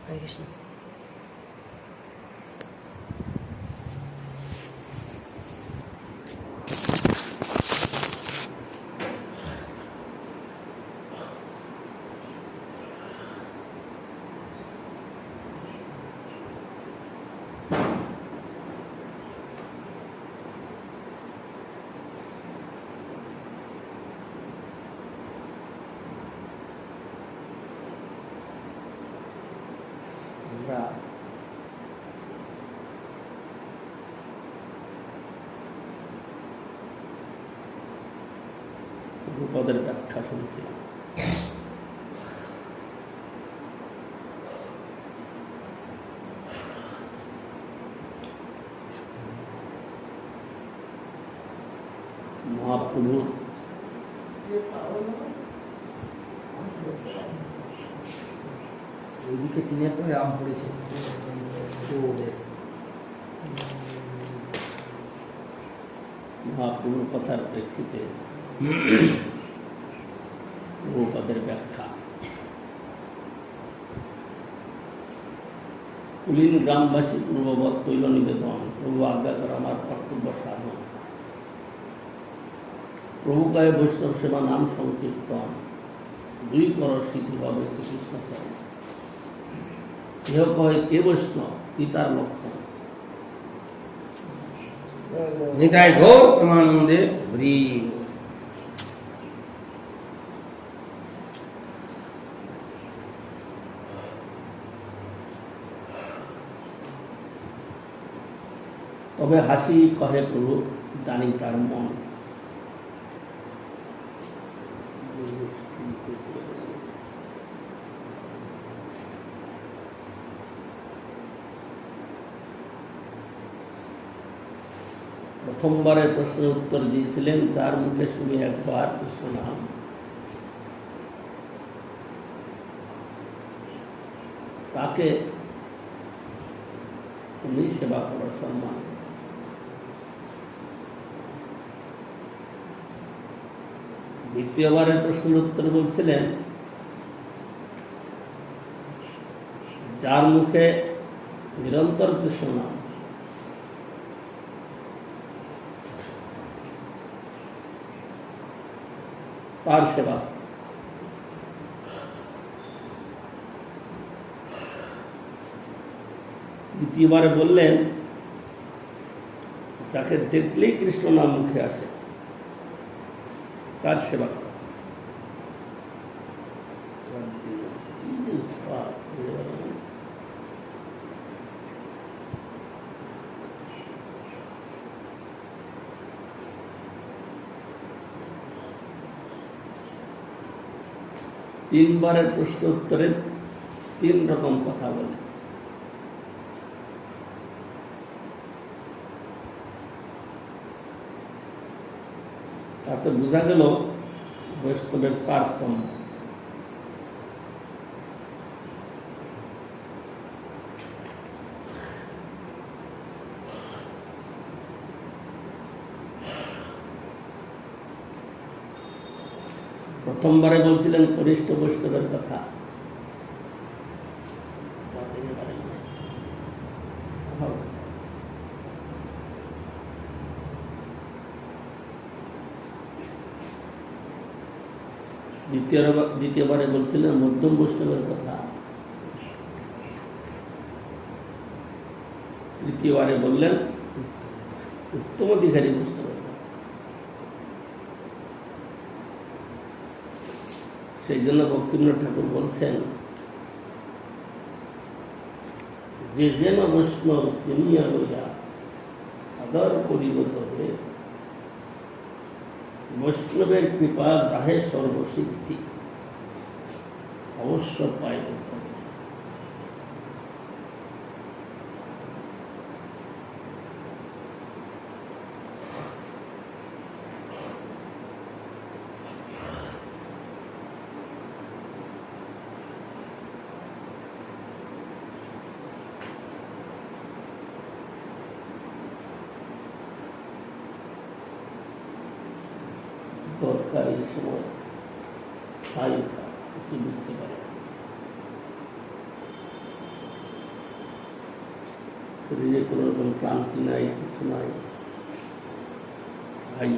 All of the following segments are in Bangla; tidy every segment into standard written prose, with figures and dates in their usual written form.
হরে কৃষ্ণ। রূপদের ব্যাখ্যা শুনছি। মহাপ্রভু এইদিকে টিনের পরে আম পড়েছে ওদের মহাপ্রভুর কথার প্রেক্ষিতে রূপদের ব্যাখ্যা। কুলীন গ্রামবাসী পূর্ববৎ তৈল নিবেদন, প্রভু আজ্ঞা করা আমার কর্তব্য সাধন, প্রভু কয়ে বৈষ্ণব সেবা নাম সংকীর্তন, দুই কর স্মৃতি হবে শ্রীকৃষ্ণ চরণ। কেহ কয় কে বৈষ্ণব, পিতার লক্ষণ। নিতাই ঘোর প্রেমানন্দে হরি। তবে হাসি কহে প্রভু, জানি তার মন। প্রথমবারের প্রশ্নের উত্তর দিয়েছিলেন, যার মুখে শুনি একবার কৃষ্ণ নাম, তাকে তুমি সেবা করার সম্মান। দ্বিতীয়বারের প্রশ্নের উত্তর বলছিলেন, যার মুখে নিরন্তর কৃষ্ণ নাম, তার সেবা। দ্বিতীয়বারে বললেন, যাকে দেখলেই কৃষ্ণ নাম মুখে আসে, তার সেবা করা। তিনবারের প্রশ্ন উত্তরে তিন রকম কথা বলে। তাতে বোঝা গেল বৈষ্ণবের তারতম্য। প্রথমবারে বলছিলেন কনিষ্ঠ বৈষ্ণবের কথা, দ্বিতীয়বারে বলছিলেন মধ্যম বৈষ্ণবের কথা, তৃতীয়বারে বললেন উত্তম অধিকারী বৈষ্ণবের কথা। সেই জন্য ভক্তিবিনোদ ঠাকুর বলছেন, যে যেন বৈষ্ণব চিনিয়া লইয়া আদর করিব তবে, বৈষ্ণবের কৃপা যাহে সর্বসিদ্ধি অবশ্য পাইব তবে। দরকার এই সময় কিছু বুঝতে পারে। শরীরে কোনো রকম ক্লান্তি নাই, কিছু নাই। ভাই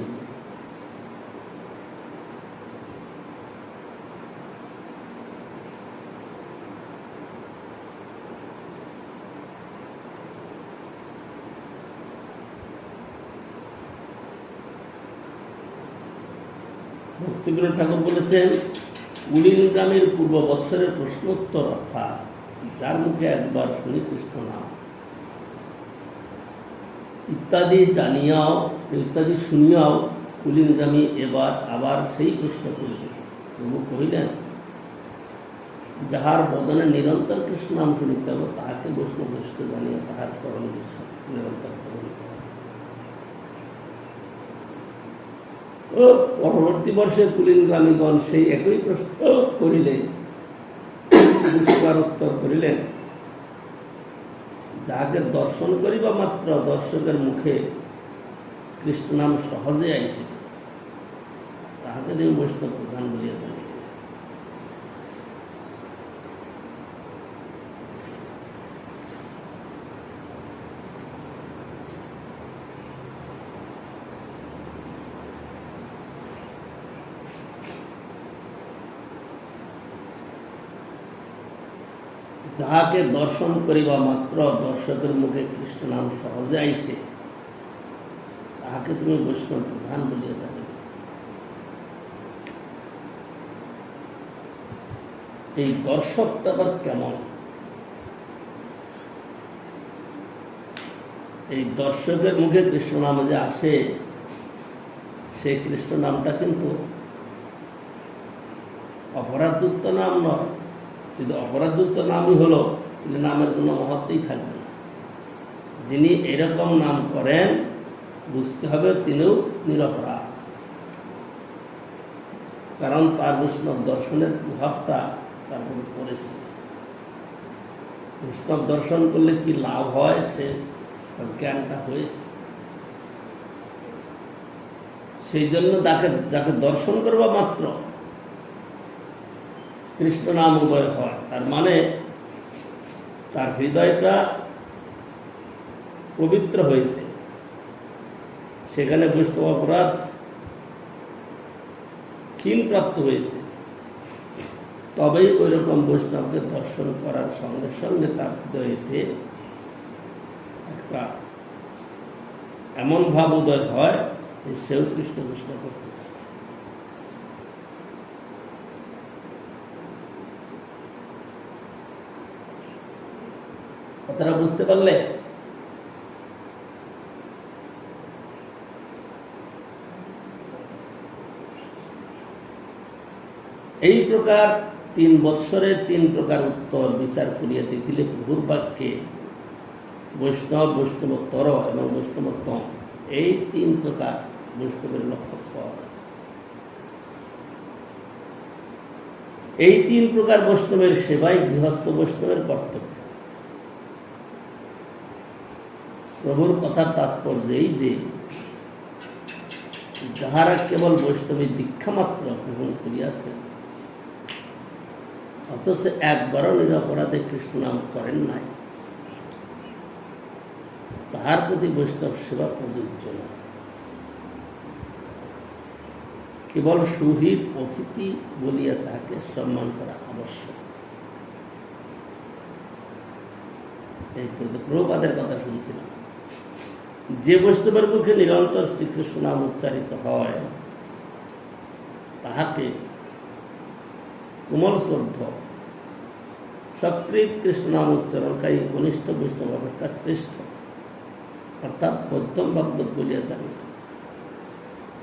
ভক্তিবিনোদ ঠাকুর বলেছেন, উলিন গ্রামের পূর্ব বৎসরের প্রশ্নোত্তর, অর্থাৎ যার মুখে একবার শুনি কৃষ্ণ নাম ইত্যাদি জানিয়াও, ইত্যাদি শুনিয়াও কুলিনগ্রামী এবার আবার সেই প্রশ্ন করিলেন। প্রভু কহিলেন, যাহার বদনে নিরন্তর কৃষ্ণ নাম শুনিতে হবে তাহাকে বৈষ্ণব বৈষ্ণব জানিয়া তাহার চরণ নিরন্তর করিতে হবে। ও পরবর্তী বর্ষে কুলিনগ্রামীগণ সেই একই প্রশ্ন করিলে উত্তর করিলেন, যাহাকে দর্শন করিবা মাত্র দর্শকের মুখে কৃষ্ণ নাম সহজে আইসে তাহাকে তুমি বৈষ্ণব প্রধান বলিয়া জানি। যাহাকে দর্শন করিবা মাত্র দর্শকের মুখে কৃষ্ণ নাম সহজে আইসে তাহাকে তুমি বৈষ্ণব প্রধান বলিয়া জানিবে। এই দর্শকটা আবার কেমন? এই দর্শকের মুখে কৃষ্ণ নাম যে আসে, সেই কৃষ্ণ নামটা কিন্তু অপরাধযুক্ত নাম নয়। যদি অপরাধযুক্ত নামই হলো, তাহলে নামের কোনো মহত্বই থাকবে না। যিনি এরকম নাম করেন বুঝতে হবে তিনিও নিরপরাধ, কারণ তার বৈষ্ণব দর্শনের প্রভাবটা তার উপর পড়েছে। বৈষ্ণব দর্শন করলে কি লাভ হয় সে জ্ঞানটা হয়েছে। সেই জন্য যাকে দর্শন করবা মাত্র কৃষ্ণ নাম উদয় হয়, তার মানে তার হৃদয়টা পবিত্র হয়েছে, সেখানে বৈষ্ণব অপরাধ ক্ষীণ প্রাপ্ত হয়েছে। তবেই ওই রকম বৈষ্ণবকে দর্শন করার সঙ্গে সঙ্গে তার হৃদয়তে একটা এমন ভাব উদয় হয় যে সেও কৃষ্ণ কৃষ্ণ করতে। কথাটা বুঝতে পারলে? এই প্রকার 3 বৎসরে 3 প্রকার উত্তর বিচার করিয়া দেখিলে প্রভুর বাক্যে বৈষ্ণব, বৈষ্ণবোত্তর এবং বৈষ্ণবোত্তম এই 3 প্রকার বৈষ্ণবের লক্ষ্য পাওয়া যায়। এই 3 প্রকার বৈষ্ণবের সেবাই গৃহস্থ বৈষ্ণবের কর্তব্য। প্রভুর কথার তাৎপর্য এই যে, যাহারা কেবল বৈষ্ণবের দীক্ষা মাত্র গ্রহণ করিয়াছেন অথচ একবারও নিরপরাধে কৃষ্ণ নাম করেন নাই, তাহার প্রতি বৈষ্ণব সেবা প্রযোজ্য নয়। কেবল সুহৃদ অতিথি বলিয়া তাহাকে সম্মান করা আবশ্যক। এই প্রভুপাদের কথা শুনছিলাম, যে বৈষ্ণবের মুখে নিরন্তর শ্রীকৃষ্ণ নাম উচ্চারিত হয় তাহাকে কোমল শ্রদ্ধ সক্রিয় কৃষ্ণ নাম উচ্চারণকারী কনিষ্ঠ বৈষ্ণব অপেক্ষা শ্রেষ্ঠ, অর্থাৎ মধ্যম ভাগবত বলিয়া জানি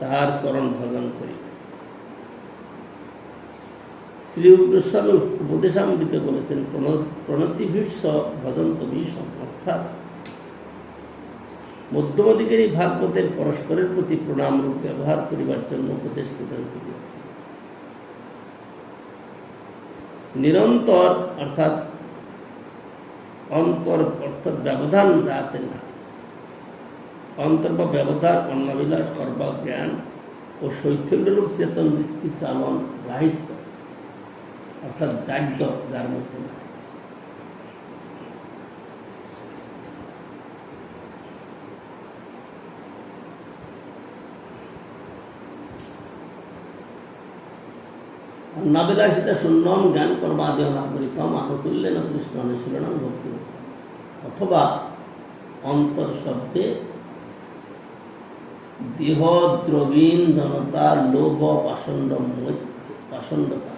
তাহার চরণ ভজন করি। শ্রী গোস্বামী উপদেশামৃতে বলেছেন, প্রণতিভীষ্য ভজন্ত ভীষণ, অর্থাৎ মধ্যমাধিকারী ভাগবতের পরস্পরের প্রতি প্রণাম রূপ ব্যবহার করিবার জন্য উপদেশ প্রদান করিয়াছে। নিরন্তর অর্থাৎ অন্তর অর্থাৎ ব্যবধান যাতে না, অন্তর বা ব্যবধান অন্নবিলাস করবা জ্ঞান ও শৈথল্যরূপ চেতন বৃত্তি চালন রাহিত্য অর্থাৎ জাগ্য যার মধ্যে না। নবিলাসিতা শূন্যম জ্ঞান কর্মাদেহ নাগরিকম আনুকূল্যেন কৃষ্ণ অনুশীলনম ভক্তি অথবা অন্তর শব্দে দেহদ্রবীণ জনতা লোভ পাষণ্ডতা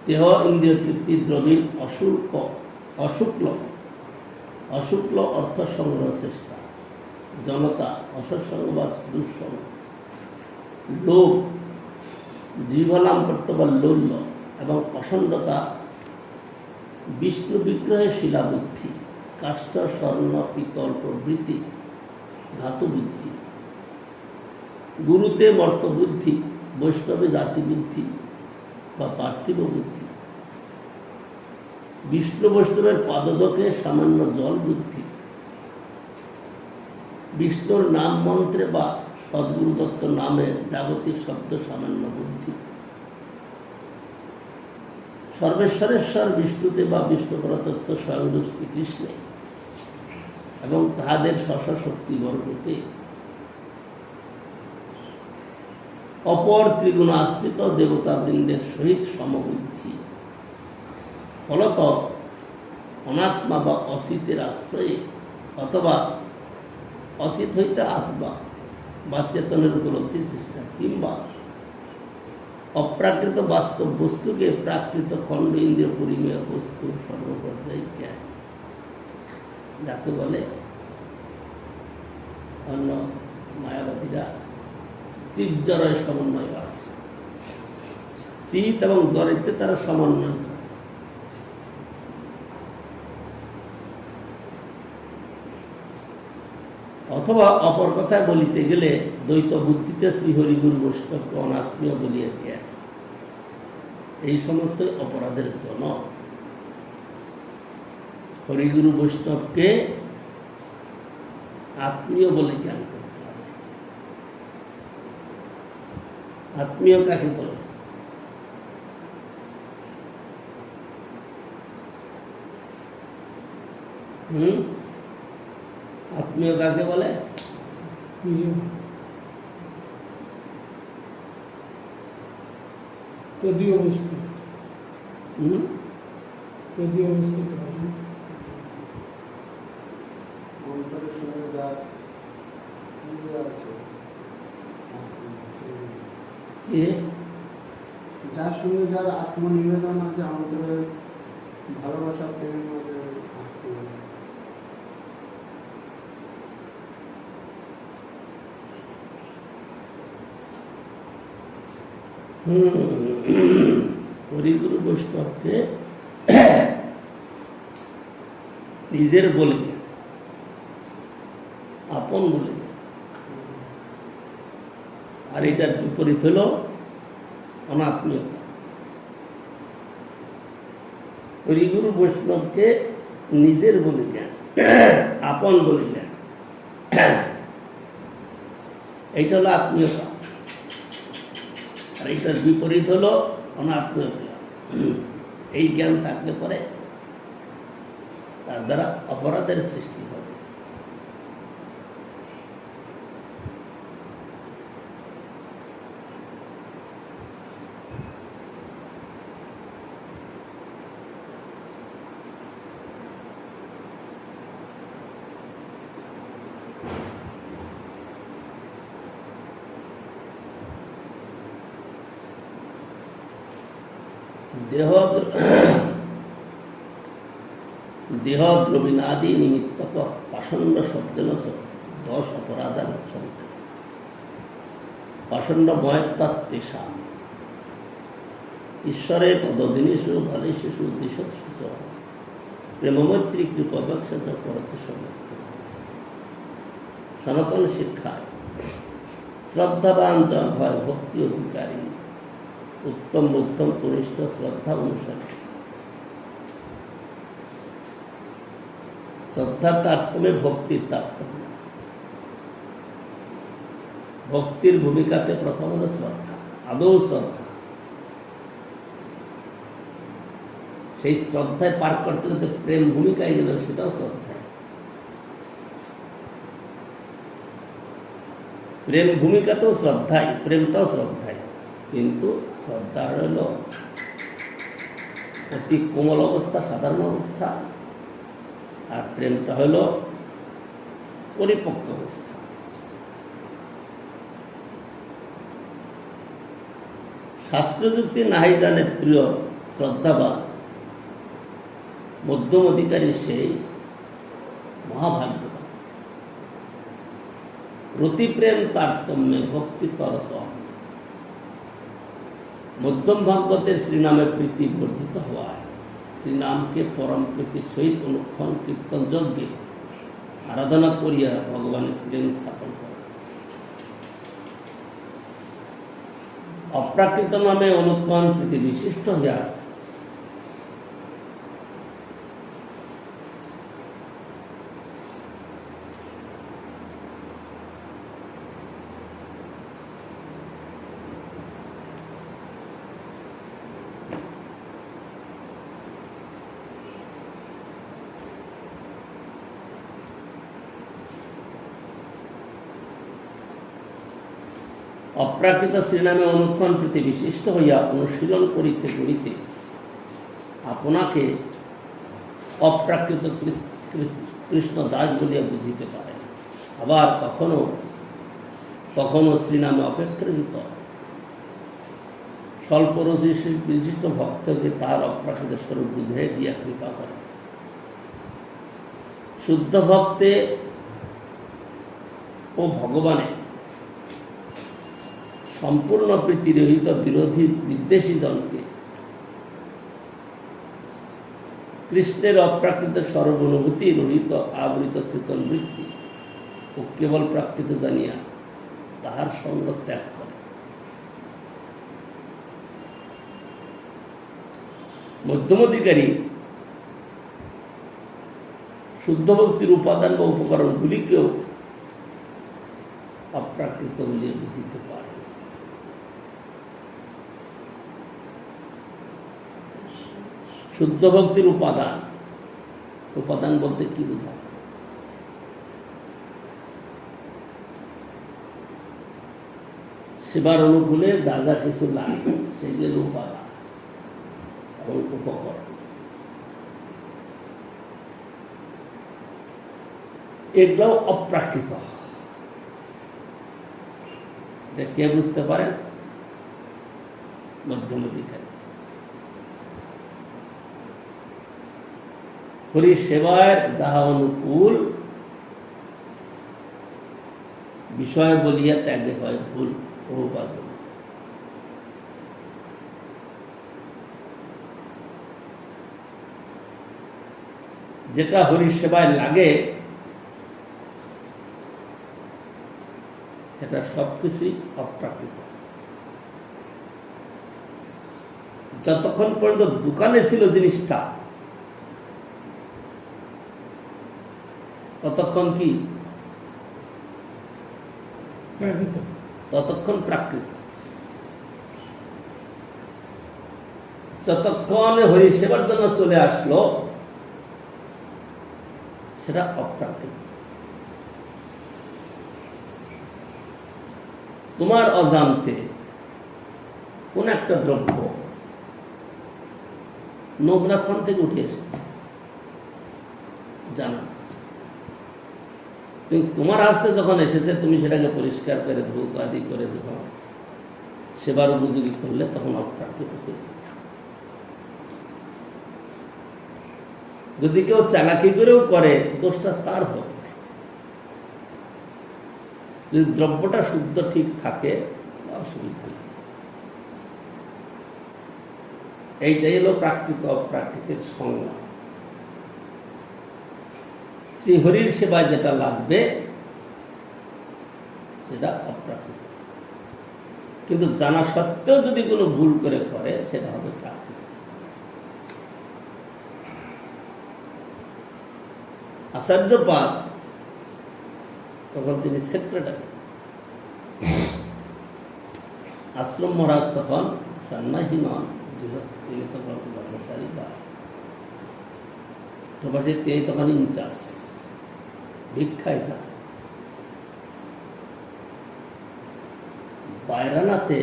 দেহ ইন্দ্রিয় তৃপ্তি দ্রবীণ অশুক্ল অর্থ সংগ্রহ চেষ্টা জনতা অসৎসঙ্গ বা দুঃসঙ্গ লোভ জীবনাম করতে বা লোল্য এবং পাষণ্ডতা বিষ্ণু বিগ্রহে শিলাবুদ্ধি কাষ্ঠ স্বর্ণ পিতল প্রভৃতি ধাতু বুদ্ধি গুরুতে মর্তবুদ্ধি বৈষ্ণবে জাতি বুদ্ধি বা পার্থিব বুদ্ধি বিষ্ণু বৈষ্ণবের পাদদকে সামান্য জল বুদ্ধি বিষ্ণুর নাম মন্ত্রে বা সদ্গুরু দত্ত নামে জাগতিক শব্দ সামান্য বুদ্ধি সর্বেশ্বরেশ্বর বিষ্ণুতে বা বিষ্ণু পরতত্ত্ব স্বয়ংরূপ শ্রীকৃষ্ণে এবং তাহাদের শক্তি বর্গতে অপর ত্রিগুণাশ্রিত দেবতাবৃন্দের সহিত সমবুদ্ধি ফলত অনাত্মা বা অসিতের আশ্রয়ে অথবা অসিত হইতে আত্মা বা চেতনের উপলব্ধি চেষ্টা কিংবা অপ্রাকৃত বাস্তব বস্তুকে প্রাকৃত খণ্ড ইন্দ্রিয় পরিমেয় বস্তু সর্বপর্যায়ে জ্ঞান যাকে বলে অন্য মায়াবাদীরা চিৎজড়য় সমন্বয় করে চিত এবং জড়িতে তারা সমন্বয় করে অথবা অপর কথা বলিতে গেলে দ্বৈত বুদ্ধিতে শ্রীহরিগুরু বৈষ্ণবকে অনাত্মীয় বলিয়া জ্ঞান এই সমস্ত অপরাধের জনক হরিগুরু বৈষ্ণবকে আত্মীয় বলে জ্ঞান করতে হবে। আত্মীয় কাকে বলে? আত্মীয় কাকে বলে? তদীয় বস্তু তদীয় বস্তু অন্তরের সঙ্গে যার যার সঙ্গে যার আত্মনিবেদন আছে অন্তরের ভালোবাসা প্রেমের মধ্যে হরিগুরু বৈষ্ণবকে নিজের বলে আপন বলে আর এটার বিপরীত হল অনাত্মীয়তা। হরিগুরু বৈষ্ণবকে নিজের বলে জ্ঞান আপন বলে জ্ঞান এইটা হলো আত্মীয়তা আর এইটার বিপরীত হলো অনাত্মীয়তা। এই জ্ঞান থাকলে পরে তার দ্বারা অপরাধের সৃষ্টি হবে। দেহদ্রবীণাদি নিমিত্তক পাষণ্ড শব্দেন 10 অপরাধান সংখ্যা পাষণ্ডময় তত্ত্বেষা ঈশ্বরে তদদিনীষু ফলেষু দিশৎসু প্রেমমৈত্রী কৃপবক্ষজ করতে সমর্থ। সনাতন শিক্ষায় শ্রদ্ধাবান জন হয় ভক্তি অধিকারী উত্তম মধ্যম কনিষ্ঠ শ্রদ্ধা অনুসারী। শ্রদ্ধার তারতম্যে ভক্তির তারতম্য। ভক্তির ভূমিকাতে প্রথম হল শ্রদ্ধা, আদৌ শ্রদ্ধা। সেই শ্রদ্ধায় পার করতে করতে প্রেম ভূমিকায় গেল, সেটাও শ্রদ্ধায়। প্রেম ভূমিকাতেও শ্রদ্ধাই, প্রেমটাও শ্রদ্ধাই, কিন্তু শ্রদ্ধা হল অতি কোমল অবস্থা, সাধারণ অবস্থা, আর প্রেমটা হল পরিপক্ক অবস্থা। শাস্ত্রযুক্তি নাহি জানে প্রিয় শ্রদ্ধাবান, মধ্যম অধিকারী সেই মহাভাগ্যবান। রতিপ্রেম তারতম্যে ভক্তি তরত, মধ্যম ভাগবতের শ্রীনামে প্রীতি বর্ধিত হওয়ায় শ্রীনামকে পরম প্রীতির সহিত অনুক্ষণ কীর্তন যজ্ঞে আরাধনা করিয়া ভগবানের প্রেম স্থাপন করে। অপ্রাকৃত নামে অনুক্ষণ প্রীতি বিশিষ্ট হইয়া অপ্রাকৃত শ্রীনামে অনুক্ষণ প্রীতি বিশিষ্ট হইয়া অনুশীলন করিতে করিতে আপনাকে অপ্রাকৃত কৃষ্ণ দাস বলিয়া বুঝিতে পারে। আবার কখনো কখনো শ্রীনামে অপেক্ষাকৃত স্বল্পরসী বিশিষ্ট ভক্তকে তার অপ্রাকৃত স্বরূপ বুঝাই দিয়া কৃপা করে। শুদ্ধ ভক্তে ও ভগবানে সম্পূর্ণ প্রীতি রহিত বিরোধী বিদ্বেষী জনকে কৃষ্ণের অপ্রাকৃত সর্বানুভূতি রহিত আবৃত শীতল বৃত্তি ও কেবল প্রাকৃত জানিয়া তাহার সঙ্গ ত্যাগ করে। মধ্যমাধিকারী শুদ্ধ ভক্তির উপাদান বা উপকরণগুলিকেও অপ্রাকৃত বলিয়া বুঝিতে পারে। শুদ্ধ ভক্তির উপাদান, উপাদান বলতে কি বোঝায়? সেবার অনুকূলে যা যা কিছু লাগে সেগুলো উপাদান এবং উপকরণ। এগুলো অপ্রাকৃত। কে বুঝতে পারেন? মধ্যম অধিকারী। হরি সেবায় যাহা অনুকূল বিষয় বলিয়া ত্যাগে হয় ভুল। প্রভুপাদ বলেছে। যেটা হরি সেবায় লাগে সেটা সবকিছুই অপ্রাকৃত। যতক্ষণ পর্যন্ত দোকানে ছিল জিনিসটা ততক্ষণ কি? ততক্ষণ প্রাকৃত। যতক্ষণ হরি সেবার জন্য চলে আসলো সেটা অপ্রাকৃত। তোমার অজান্তে কোন একটা দ্রব্য নোংরা স্থান থেকে উঠে এসেছে জানো, কিন্তু তোমার হাতে যখন এসেছে তুমি সেটাকে পরিষ্কার করে ধূপ আদি করে যখন সেবার উপযোগী করলে তখন অপ্রাকৃত। যদি কেউ চালাকি করেও করে দোষটা তার হোক, যদি দ্রব্যটা শুদ্ধ ঠিক থাকে অসুবিধা নেই। এইটাই হলো প্রাকৃত অপ্রাকৃতের সংজ্ঞা। শ্রীহরির সেবায় যেটা লাগবে সেটা অপ্রাকৃত, কিন্তু জানা সত্ত্বেও যদি কোনো ভুল করে সেটা হবে প্রাকৃত। আচার্যপাদ তখন তিনি সেক্রেটারি, আশ্রম মহারাজ তখন সন্ন্যাসী নন, তিনি তখন কর্মচারী বা তিনি তখন ইনচার্জ, ভিক্ষায় যান। পায়রানাতে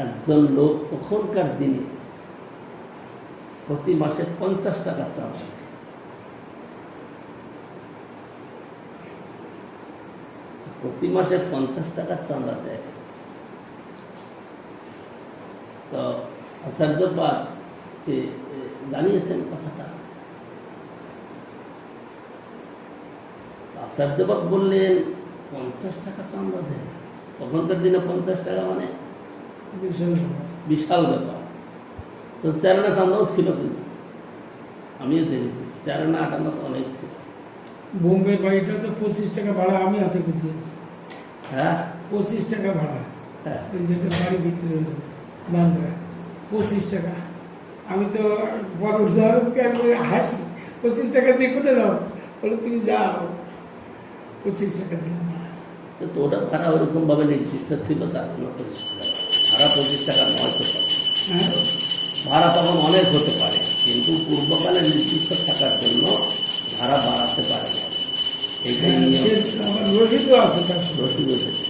একজন লোক তখনকার দিনে প্রতি মাসে 50 টাকা চাঁদা দেয়। প্রতি মাসে 50 টাকা চাঁদা দেয়। তো আচার্যপাদ জানিয়েছেন কথাটা। আচার্যপাদ বললেন 50 টাকা চাঁদা দেয়। তখনকার দিনে 50 টাকা মানে বিশাল ব্যাপার। তো 4 আনা চাঁদাও ছিল, কিন্তু আমিও দেখেছি 4 আনা 8 আনা তো অনেক ছিল। বোম্বে বাড়িটা তো 25 টাকা ভাড়া আমি হাতে দিয়েছি। হ্যাঁ 25 টাকা ভাড়া, হ্যাঁ ওই যেটা বাড়ি বিক্রি হলো বান্ধবে 25 টাকা। আমি তো বড় উদাহরণকে আমি হাসি, 25 টাকা দিয়ে কোথায় যাও? বলে তুমি যাও, 25 টাকা দিয়ে। তো ওটা ভাড়া ওরকম ভাবে নির্দিষ্ট ছিল, তার জন্য 25 টাকা। ভাড়া 25 টাকা নয় তো পারে। হ্যাঁ, ভাড়া তখন অনেক হতে পারে, কিন্তু পূর্বকালে নির্দিষ্ট থাকার জন্য ভাড়া বাড়াতে পারে না। এইটাই নিয়ম। আমার রসিদও আছে তার সঙ্গে। রসিদ এসেছে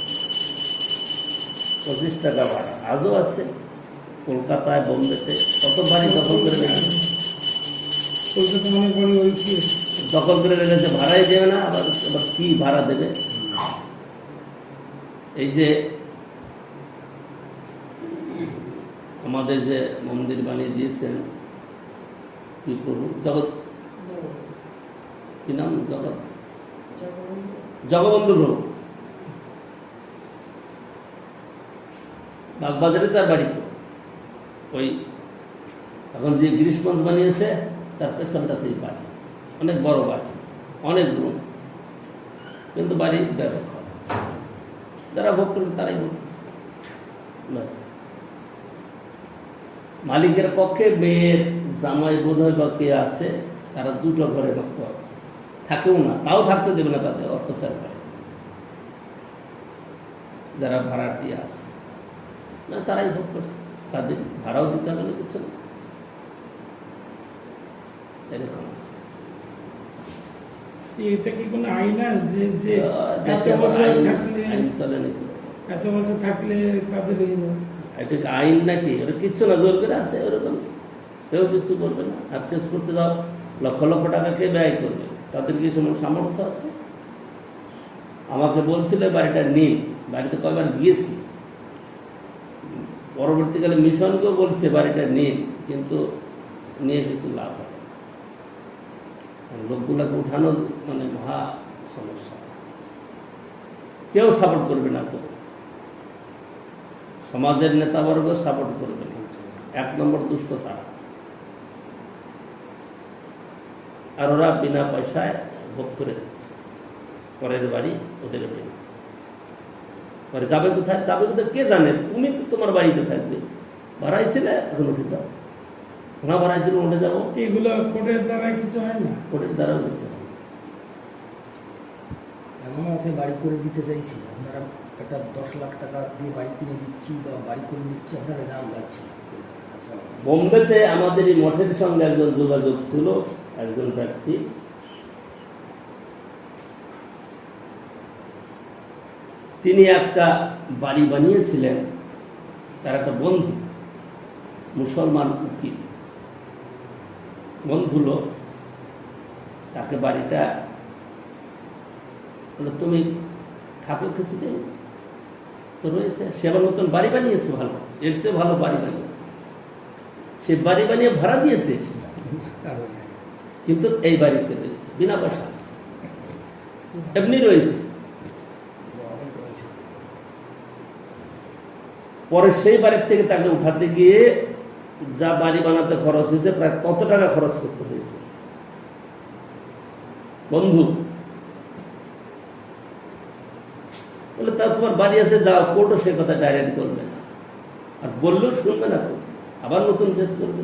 25 টাকা ভাড়া আজও আছে। কলকাতায়, বোম্বেতে কত বাড়ি দখল করে রেখেছে। কলকাতা মনে করে ওই কি দখল করে রেখেছে, ভাড়াই দেবে না। আবার আবার কি ভাড়া দেবে? এই যে আমাদের যে মন্দির বানিয়ে দিয়েছেন কি প্রভু জগৎ, কি নাম? জগবন্ধু প্রভু, বাগবাজারে তার বাড়ি। ওই এখন যে গিরিশমঞ্চ বানিয়েছে তার পেছনটাতেই বাড়ি, অনেক বড় বাড়ি, অনেক রুম, কিন্তু বাড়ি বেদখল। যারা ভোগ করেছে তারাই ভোগ করেছে। ব্যাস। মালিকের পক্ষে মেয়ের জামাই বোধ হয় বা কে আছে, তারা 2টো ঘরে থাকেও না, তাও থাকতে দেবে না, তাদের অত্যাচার করে। যারা ভাড়াটিয়া আছে না তারাই ভোগ করছে, তাদের ভাড়াও দিতে হবে না, কিছু না। এরকম আছে। এটা কি কোনো আইন আছে যে যে এত দেশে আবার বছর আইন থাকলে চলে নাকি? এত বছর থাকলে তাদের এটা কি আইন নাকি? ওরা কিচ্ছু না, জোর করে আছে ওরকম। কেউ কিচ্ছু করবে না। আর কেস করতে যাও, লক্ষ লক্ষ টাকা কে ব্যয় করবে? তাদের কি সময় সামর্থ্য আছে? আমাকে বলছিল বাড়িটা নিন, বাড়িতে কয়বার গিয়েছি। পরবর্তীকালে মিশনকেও বলছে বাড়িটা নিন, কিন্তু নিয়ে কিছু লাভ হয়। লোকগুলোকে উঠানো মানে মহা সমস্যা। কেউ সাপোর্ট করবে না, তো সমাজের নেতাবর্গ সাপোর্ট করবে না। 1 নম্বর দুষ্ট তারা। আর ওরা বিনা পয়সায় ভোগ করে দিচ্ছে। পরের বাড়ি ওদের বাড়ি, পরে যাবে কোথায়? যাবে কোথায় কে জানে? তুমি তো তোমার বাড়িতে থাকবে, ভাড়াই ছিলে, এখন উঠে যাও। না ভাড়াই ছিল, উঠে যাবো। এগুলো কোর্টের দ্বারা কিছু হয় না। কোর্টের দ্বারাও কিছু হয় না। এমন আছে বাড়ি করে দিতে চাইছি, আপনারা একটা 10 লাখ টাকা দিয়ে বাড়ি কিনে দিচ্ছি বা বাড়ি করে দিচ্ছি, আপনারা দাম যাচ্ছি। বোম্বেতে আমাদের এই মঠের সঙ্গে একজন যোগাযোগ ছিল, একজন ব্যক্তি। তিনি একটা বাড়ি বানিয়েছিলেন, তার একটা বন্ধু মুসলমান উকিল বন্ধু লোক, তাকে বাড়িটা বলে তুমি থাকো কিছুদিন, তো রয়েছে। সে আবার নতুন বাড়ি বানিয়েছে, ভালো, এর চেয়ে ভালো বাড়ি বানিয়েছে। সে বাড়ি বানিয়ে ভাড়া দিয়েছে, কিন্তু এই বাড়িতে রয়েছে বিনা পয়সা, এমনি রয়েছে। পরে সেই বাড়ির থেকে তাকে উঠাতে গিয়ে যা বাড়ি বানাতে খরচ হয়েছে, প্রায় তত টাকা খরচ করতে হয়েছে। বন্ধু বলে তা তোমার বাড়ি আছে, যাও, কোর্টও সে কথা ডাইরেক্ট করবে না, আর বললেও শুনবে না, তো আবার নতুন কেস করবে।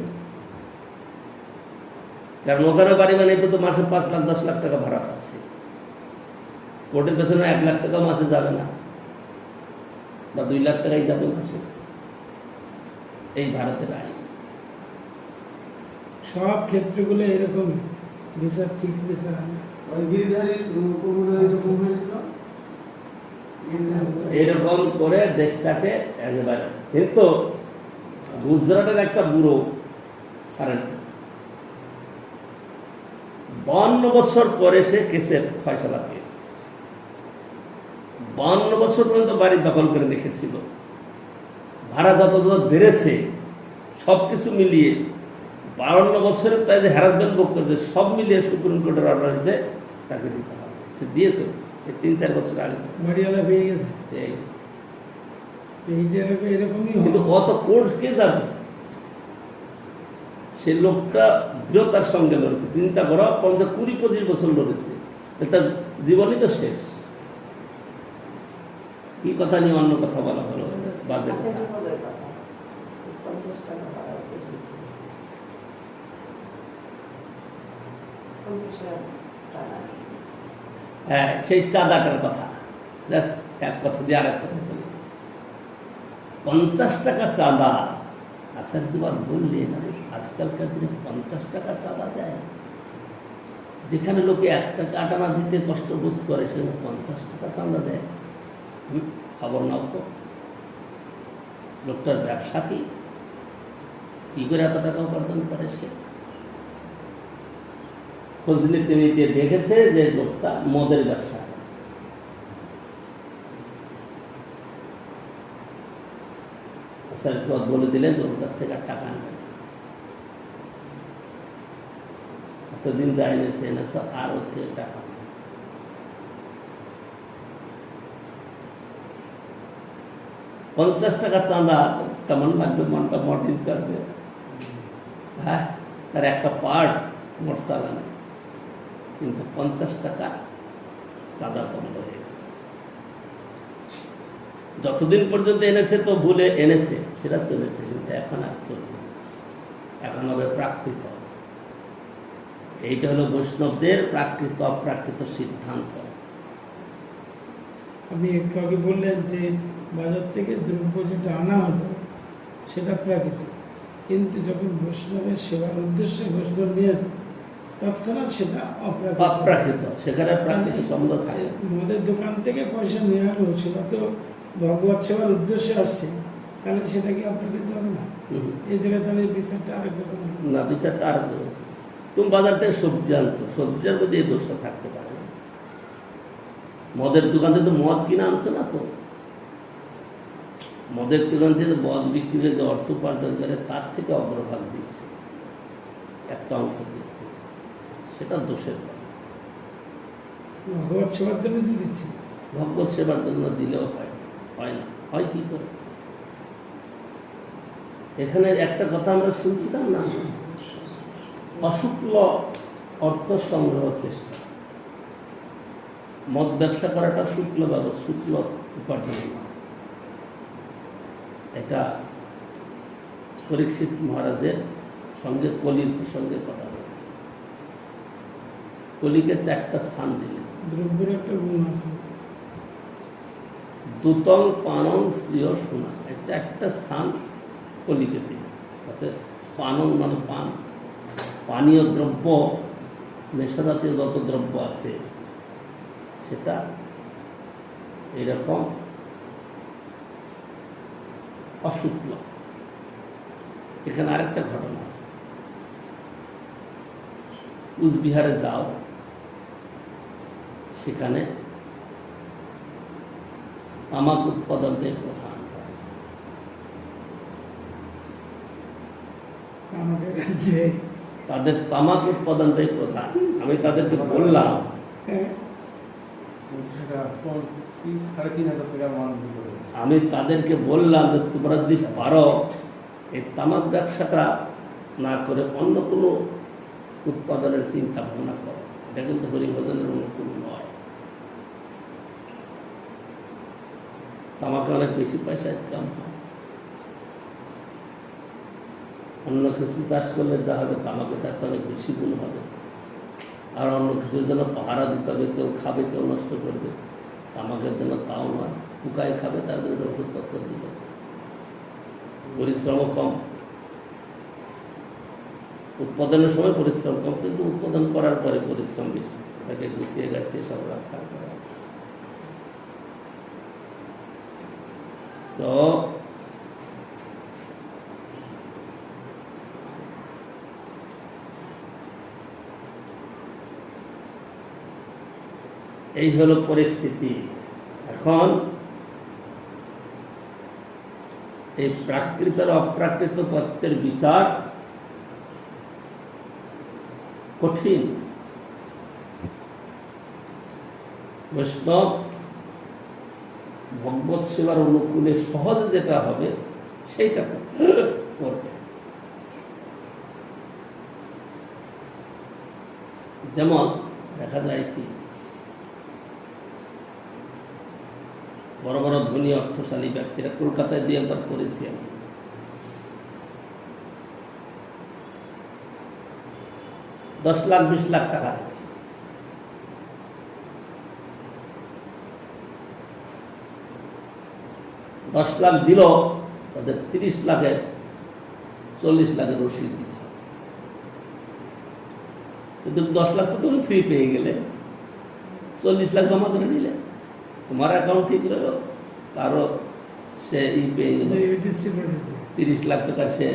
কারণ ওখানে বাড়ি বানাইতে তো মাসে 5 লাখ 10 লাখ টাকা ভাড়া আছে। কোর্টের পেছনে 1 লাখ টাকা মাসে যাবে না, বা 2 লাখ টাকাই যাবে মাসে। এই ভারতের আইন। সব ক্ষেত্রগুলো এরকম বিচার ঠিক বিচার হয় না। ওই গিরিধারীর এরকম হয়েছিল। এরকম করে দেশটাকে একেবারে, কিন্তু গুজরাটের একটা বুড়ো সারেন্ডার 52 বছর পরে সে কেসের ফয়সালা পেয়েছে। 52 বছর পর্যন্ত বাড়ি দখল করে রেখেছিল, ভাড়া যত যত বেড়েছে সবকিছু মিলিয়ে 52 বছরে তাই যে হ্যারাসমেন্ট ভোগ করেছে সব মিলিয়ে সুপ্রিম কোর্টের অর্ডার হয়েছে তাকে দিতে হবে। সে দিয়েছে 3-4 বছর আগে। বাড়িওয়ালা পেয়ে গেছে। এরকমই কিন্তু অত কোর্ট কে যাবে? সে লোকটা বৃহত্তার সঙ্গে লড়েছে, চিন্তা করা 20-25 বছর লড়েছে, তার জীবনই তো শেষ। কি কথা নিয়ে অন্য কথা বলা হলো, বাজে হ্যাঁ, সেই চাঁদাটার কথা। এক কথা দিয়ে আর এক কথা চলে, 50 টাকা চাঁদা। আচ্ছা, দুবার বললেন আজকালকার দিনে 50 টাকা চাঁদা দেয়, যেখানে লোকে 1 টাকা আটানা দিতে কষ্ট বোধ করে সেখানে 50 টাকা চাঁদা দেয়। খবর নাও তো, লোকটার ব্যবসা কি করে এত টাকা উপার্জন করে? সে খোঁজ নিতে নিতে দেখেছে যে লোকটা মদের ব্যবসা। বলে দিলেন ওর কাছ থেকে টাকা আনবেন। এতদিন যায়নি, সে এনেছ আর ওর থেকে টাকা। $50 টাকা চাঁদা কেমন লাগবে? মনটা মর্টিন করবে। হ্যাঁ, তার একটা পার্ট মোট চালানো, কিন্তু 50 টাকা চাঁদা বন্ধ হয়ে গেছে। যতদিন পর্যন্ত এনেছে তো ভুলে এনেছে, সেটা চলেছে, কিন্তু এখন আর চলবে, এখন হবে প্রাকৃত। এইটা হলো বৈষ্ণবদের প্রাকৃত অপ্রাকৃত সিদ্ধান্ত। আপনি একটু আগে বললেন যে বাজার থেকে দ্রব্য যেটা আনা হলো সেটা প্রাকৃতিক, কিন্তু যখন বৈষ্ণবের সেবার উদ্দেশ্যে বৈষ্ণব নিয়ে তৎক্ষণাৎ সেটা অপ্রাকৃত, সেখানে প্রাকৃতিক শব্দ থাকে। মদের দোকান থেকে পয়সা নেওয়া হলো, সেটা তো ভগবত সেবার উদ্দেশ্যে আসছে, তাহলে সেটা কি অপ্রাকৃত হবে না? এই জায়গায় তাহলে বিচারটা আরেক রকম না, বিচারটা আরেক রকম। তুমি বাজার থেকে সবজি আনছো, সবজির মধ্যে এই দোষটা থাকতে পারে না। মদের দোকান থেকে মদ কিনে আনছো না তো, মদের দোকান থেকে মদ বিক্রি করে যে অর্থ উপার্জন করে তার থেকে অগ্রভাগ দিচ্ছে, একটা অংশ দিচ্ছে, সেটা দোষের। ভগবত সেবার জন্য দিচ্ছি, ভগবত সেবার জন্য দিলেও হয় না, হয় কি করে? এখানে একটা কথা আমরা শুনছিলাম না, অশুক্ল অর্থ সংগ্রহ চেষ্টা। মদ ব্যবসা করাটা শুক্ল ব্যবস্থা, শুক্ল উপার্জন না। এটা পরীক্ষিত মহারাজের সঙ্গে কলির সঙ্গে কথা হয়েছে। কলিকে 4টা স্থান দিলেন। দ্রব্যের একটা গুণ আছে, দুতং পানং স্ত্রীয় সোনা, এই 4টা স্থান কলিকে দিলেন। অর্থাৎ পানং মানে পান, পানীয় দ্রব্য, নেশাজাতীয় যত দ্রব্য আছে সেটা এরকম অশুক্ল। এখানে আরেকটা ঘটনা আছে, কুচবিহারে যাও, সেখানে তামাক উৎপাদনটাই প্রধান। আমাদের রাজ্যে তাদের তামাক উৎপাদনটাই প্রধান। আমি তাদেরকে বললাম, আমি তাদেরকে বললাম যে তোমরা যদি পারো এই তামাক ব্যবসাটা না করে অন্য কোনো উৎপাদনের চিন্তা ভাবনা করো, এটা কিন্তু হরিভজনের অনুকূল নয়। তামাকে অনেক বেশি পয়সা ইনকাম হয়, অন্য কিছু চাষ করলে যা হবে তামাকের চাষ অনেক বেশি গুণ হবে। আর অন্য কিছুর জন্য পাহারা দিতে হবে, কেউ খাবে কেউ নষ্ট করবে, তামাকের জন্য তাও নয়, শুকায় খাবে তার জন্য ওষুধপত্র দিবে, পরিশ্রমও কম। উৎপাদনের সময় পরিশ্রম কম, কিন্তু উৎপাদন করার পরে পরিশ্রম বেশি, তাকে গুছিয়ে গাছিয়ে সব রক্ষা করা। তো এই হলো পরিস্থিতি। এখন এই প্রাকৃত আর অপ্রাকৃত তত্ত্বের বিচার কঠিন। বৈষ্ণব ভগবত সেবার অনুকূলে সহজ যেটা হবে সেইটা করবে। যেমন দেখা যায় কি, বড় বড় ধনী অর্থশালী ব্যক্তিরা, কলকাতায় দিয়ে একবার করেছি আমি, $10 লাখ 20 লাখ টাকা, $10 লাখ দিল, তাদের 30 লাখের 40 লাখের রসিদ দিতে হবে। কিন্তু 10 লাখ তো তুমি ফ্রি পেয়ে গেলে, 40 লাখ জমা করে নিলে, তোমার অ্যাকাউন্ট ঠিক রইল, কারো সে পেয়ে গেল 30 লাখ টাকা, সে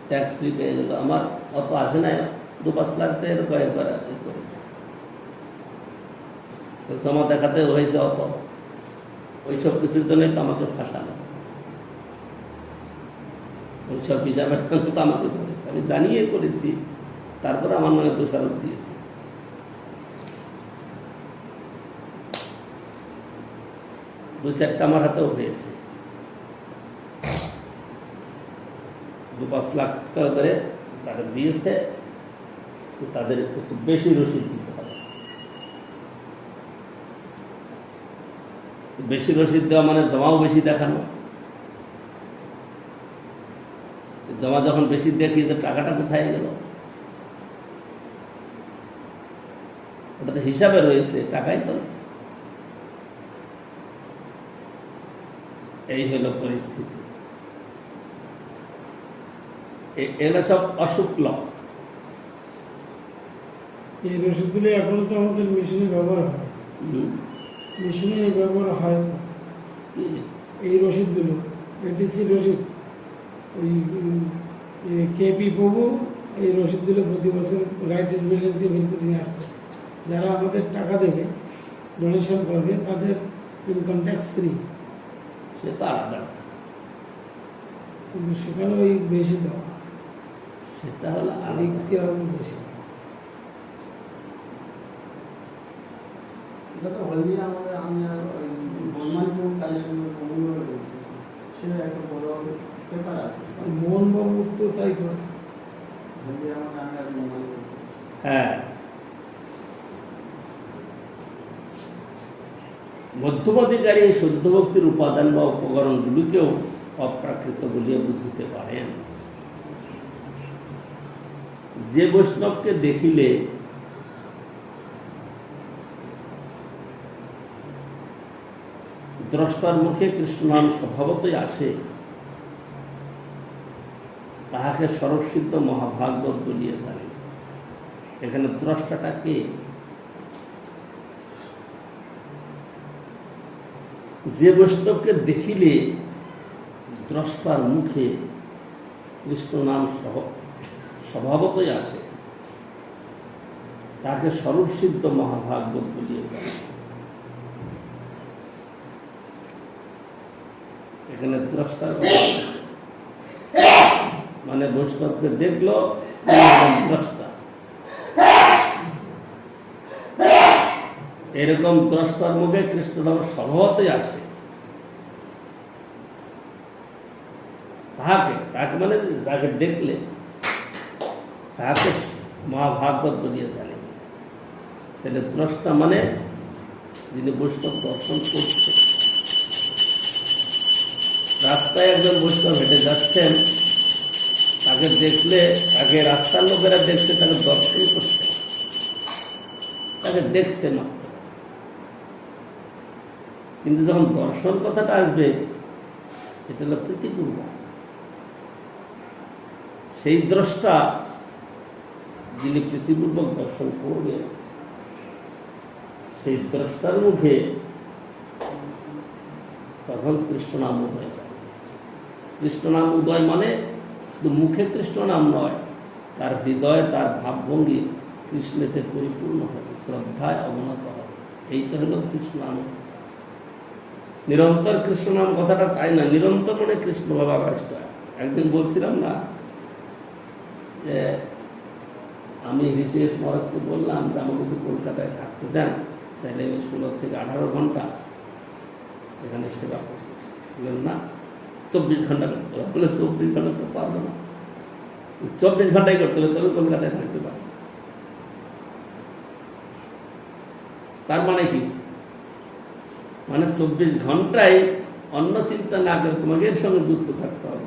ট্যাক্স ফ্রি পেয়ে গেল। আমার অত আসে না, 2-5 লাখ টাকা কয়েকবার করেছে, জমা দেখাতে হয়েছে অত। ওইসব কিছুর জন্যই তো আমাকে ফাঁসানো, ওইসব হিসাবে তো আমাকে করেছে, আমি জানিয়ে করেছি, তারপরে আমার নামে দোষারোপ দিয়েছি। দু চারটা আমার হাতেও হয়েছে, 2-5 লাখ টাকা করে তারা দিয়েছে, তাদের একটু বেশি রসিদ দিতে হবে। বেশি রসিদ দেওয়া মানে জমাও বেশি দেখানো। জমা যখন বেশি দেখি যে টাকাটা কোথায় গেল, ওটাতে হিসাবে রয়েছে, টাকাই তো। এই হলো পরিস্থিতি। এগুলো সব অশুক্ল। এই রসিদগুলো এখনো তো আমাদের মেশিনে ব্যবহার হয়, মেশিনে ব্যবহার হয় তো। এই রসিদগুলো এটিসি রসিদ, ওই কেপি প্রভু এই রসিদগুলো প্রতি বছর রাইটের বিল্ডিং দিয়ে বের করে নিয়ে আসতো। যারা আমাদের টাকা দেবে, ডোনেশন করবে, তাদের ইনকাম ট্যাক্স ফ্রি, সে তো আলাদা, কিন্তু সেখানে ওই বেশি দেওয়া, সেটা হলো দিক দিয়ে হবে বেশি। এটা তো হলদি আমাদের, আমি আর বর্মালিপুর কালেকশনের প্রবন্ধ রয়েছে, সেটা একটা বড় পেপার আছে, মোহনবাবু তো তাই করে। হলদি আমাদের, আমি আর বর্মালিপুর। হ্যাঁ, মধ্যমাধিকারী শুদ্ধ ভক্তির উপাদান বা উপকরণগুলিকেও অপ্রাকৃত বলিয়া বুঝিতে পারেন। যে বৈষ্ণবকে দেখিলে দ্রষ্টার মুখে কৃষ্ণ নাম স্বভাবতই আসে, তাহাকে সর্বসিদ্ধ মহাভাগবত বলিয়া জানে। এখানে দ্রষ্টাটা কে? যে বৈষ্ণবকে দেখিলে দ্রষ্টার মুখে কৃষ্ণ নাম স্বভাবতই আসে, তাকে স্বরূপসিদ্ধ মহাভাগবত বলিয়া জানে। এখানে দ্রষ্টার মানে বৈষ্ণবকে দেখলো দ্রষ্টা, এরকম দ্রষ্টার মুখে কৃষ্ণ নাম স্বভাবতই আসে। তাকে মানে যাকে দেখলে তাকে মহাভাগবত বলিয়া জানে। তাহলে দ্রষ্টা মানে যিনি বৈষ্ণব দর্শন করছে। রাস্তায় একজন বৈষ্ণব হেঁটে যাচ্ছেন, তাকে দেখলে, তাকে রাস্তার লোকেরা দেখছে, তাকে দর্শন করছে, তাকে দেখছে মাত্র। কিন্তু যখন দর্শন কথাটা আসবে, এটা হলো প্রীতিপূর্ব। সেই দ্রষ্টা যিনি প্রীতিপূর্বক দর্শন করবে, সেই দ্রষ্টার মুখে তখন কৃষ্ণ নাম উদয় হয়। কৃষ্ণ নাম উদয় মানে শুধু মুখে কৃষ্ণ নাম নয়, তার হৃদয়, তার ভাবভঙ্গি কৃষ্ণেতে পরিপূর্ণ হবে, শ্রদ্ধায় অবনত হবে। এইটা হলো কৃষ্ণ নাম। নিরন্তর কৃষ্ণ নাম কথাটা তাই না, নিরন্তর মানে কৃষ্ণ বাবা ব্যস্ত। একদিন বলছিলাম না যে আমি ঋষিকেশ মহারাজকে বললাম যে আমাকে যদি কলকাতায় থাকতে দেন তাহলে 16 থেকে 18 ঘন্টা এখানে সেবা করবো। বললেন না, 24 ঘন্টা করতে হবে। বলে 24 ঘন্টা তো পারবো না, 24 ঘন্টাই করতে হবে, তবে কলকাতায় থাকতে পারবো। তার মানে কি? মানে 24 ঘন্টায় অন্য চিন্তা না করে তোমাকে এর সঙ্গে যুক্ত থাকতে হবে।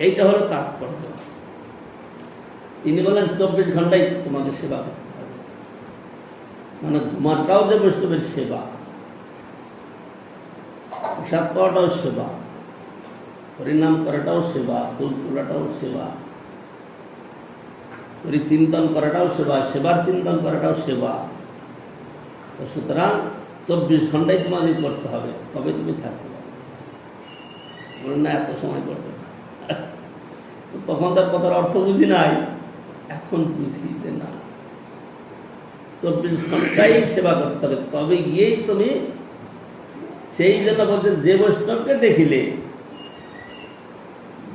এইটা হলো তাৎপর্য। তিনি বলেন 24 ঘন্টায় তোমাকে সেবা করতে হবে, মানে ঘুমাটাও যে বৈষ্ণবের সেবা, প্রসাদ পাওয়াটাও সেবা, হরিনাম করাটাও সেবা, ফুল তোলাটাও সেবা, চিন্তন করাটাও সেবা, সেবার চিন্তন করাটাও সেবা। তো সুতরাং 24 ঘন্টায় তোমাকে করতে হবে, তবে তুমি থাকতে পারবে। বলেন না এত সময় করতে, তখন তার কথার অর্থ বুঝি নাই, এখন বুঝি যে না, 24 ঘন্টাই সেবা করতে হবে, তবে গিয়েই তুমি। সেই জন্য বলছে যে বৈষ্ণবকে দেখিলে